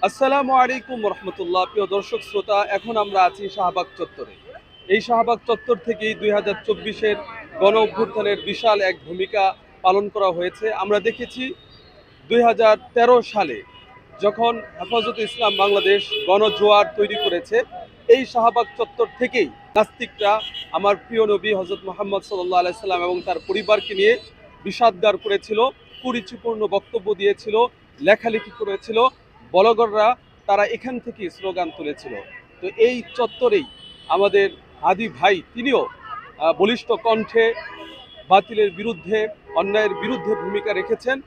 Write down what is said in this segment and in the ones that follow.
আসসালামু আলাইকুম রহমতুল্লাহ। প্রিয় দর্শক শ্রোতা, এখন আমরা আছি শাহবাগ চত্বরে। এই শাহবাগ চত্বর থেকেই 2024-এর গণ অভ্যুত্থানের বিশাল এক ভূমিকা পালন করা হয়েছে। আমরা দেখেছি 2013 সালে যখন হেফাজতে ইসলাম বাংলাদেশ গণজোয়ার তৈরি করেছে, এই শাহবাগ চত্বর থেকেই নাস্তিকরা আমার প্রিয় নবী হজরত মোহাম্মদ সাল্লাল্লাহু আলাইহি সাল্লাম এবং তার পরিবারকে নিয়ে বিষাদগার করেছিল, কুরুচিপূর্ণ বক্তব্য দিয়েছিল, লেখালেখি করেছিল। ব্লগাররা তারা এখান থেকে স্লোগান তুলেছিল। তো এই চত্বরেই আমাদের হাদি ভাই তিনিও বলিষ্ঠ কণ্ঠে বাতিলের বিরুদ্ধে, অন্যায়ের বিরুদ্ধে ভূমিকা রেখেছেন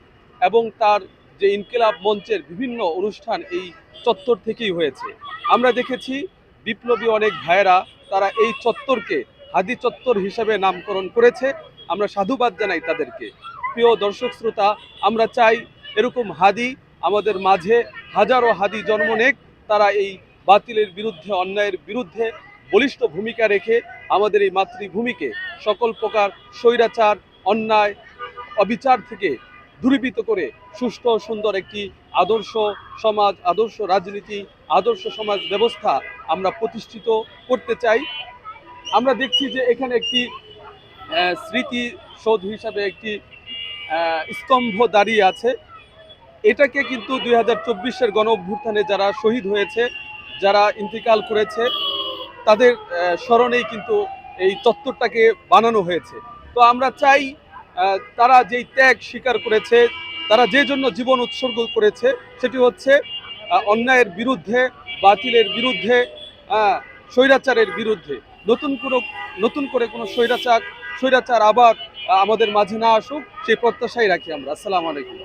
এবং তার যে ইনকিলাব মঞ্চের বিভিন্ন অনুষ্ঠান এই চত্বর থেকেই হয়েছে। আমরা দেখেছি বিপ্লবী অনেক ভাইয়েরা তারা এই চত্বরকে হাদি চত্বর হিসেবে নামকরণ করেছে। আমরা সাধুবাদ জানাই তাদেরকে। প্রিয় দর্শক শ্রোতা, আমরা চাই এরকম হাদি আমাদের মাঝে হাজারো হাদি জন্ম নেক, তারা এই বাতিলের বিরুদ্ধে, অন্যায়ের বিরুদ্ধে বলিষ্ঠ ভূমিকা রেখে আমাদের এই মাতৃভূমিকে সকল প্রকার স্বৈরাচার, অন্যায়, অবিচার থেকে দূরীভূত করে সুষ্ঠু সুন্দর একটি আদর্শ সমাজ, আদর্শ রাজনীতি, আদর্শ সমাজ ব্যবস্থা আমরা প্রতিষ্ঠিত করতে চাই। আমরা দেখছি যে এখানে একটি স্মৃতিসৌধ হিসাবে একটি স্তম্ভ দাঁড়িয়ে আছে। এটাকে কিন্তু 2024-এর গণ অভ্যুত্থানে যারা শহীদ হয়েছে, যারা ইন্তিকাল করেছে, তাদের স্মরণেই কিন্তু এই চত্বরটাকে বানানো হয়েছে। তো আমরা চাই তারা যেই ত্যাগ স্বীকার করেছে, তারা যে জন্য জীবন উৎসর্গ করেছে, সেটি হচ্ছে অন্যায়ের বিরুদ্ধে, বাতিলের বিরুদ্ধে, স্বৈরাচারের বিরুদ্ধে। নতুন করে কোনো স্বৈরাচার আবার আমাদের মাঝে না আসুক, সেই প্রত্যাশাই রাখি আমরা। আসসালামু আলাইকুম।